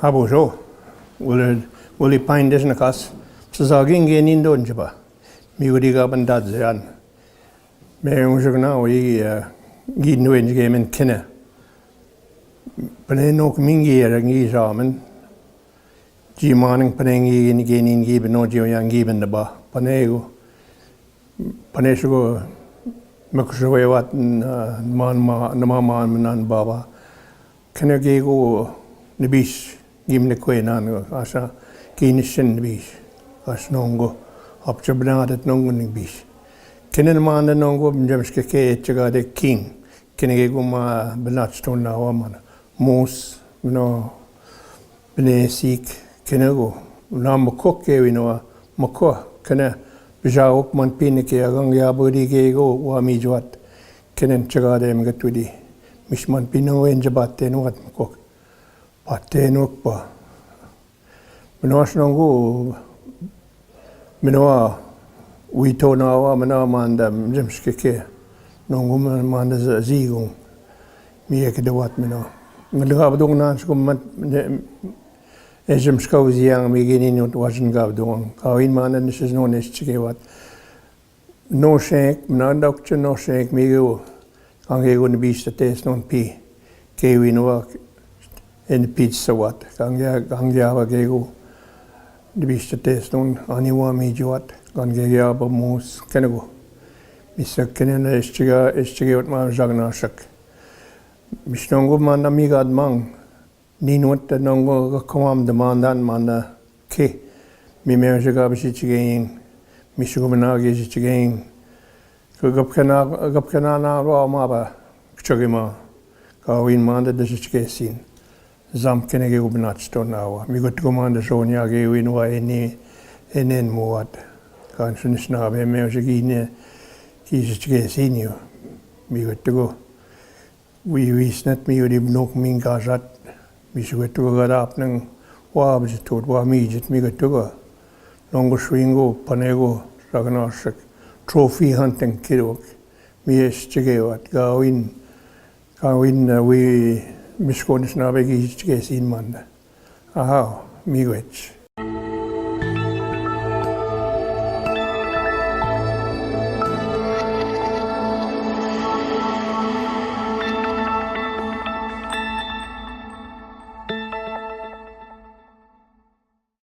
Habujo, will find this in a cast. Sazaging in Donjaba. Miguriga and Dadzian. Mayungana, we give no game in Kenne. Paneno Mingi and Gizaman. G morning Panengi in gaining given no Joyan given the bar. Panego Panesho Makusaway what Namama and Baba. Can I go the beach? Give me the queen and Asa Kinishin the beach. As Nongo, up to Bernard at Nongo beach. Can a man and Nongo Jamska Chaga the king? Can I go my Benatstone now, man? Moose, Bene Seek, can I go? Namacoke, Mako, can I? Bijak man pinike agangya budi gego wa mijuat kenen chaga dem gatudi mishman pino enjabate no atmako pate no pa minoas nongo minoa wito na wa mana manda jemskeke nongo manda zigung miek de wat mino ngalaga badong na skum Ejemskau ziang miginin ut wajan gabdong. Kawin mana this is known as chikewat. No shank, no doctor, no shank migo. Kangego the beast that taste non pi. Kewin work in the pizza what. Kangya gego. The beast that taste non aniwa mijuat. Kangya moose kenego. Mr. Kenan is chigawat ma jagnashak. Mishnongo manda migad mang. Ninot the Nongo Command the Mandan Manda K. Mimerjagabishi again, Mishumanagi again, Gupkanana Ramaba, Chogima, Kawin Manda the Chicasin, Zamkenegi Ubnatstone now. We got to command the Shonyagi Winwa any Muat. Conscience now, Merjagine, Kishicasin. We got to go. We snap me with him, no Mingazat. We should go up and wabs to what me just me to go. Longo swingo, panego, raganashak, trophy hunting kidok, me is chigewat, go in, we misconis navigate in Manda. Aha, me witch.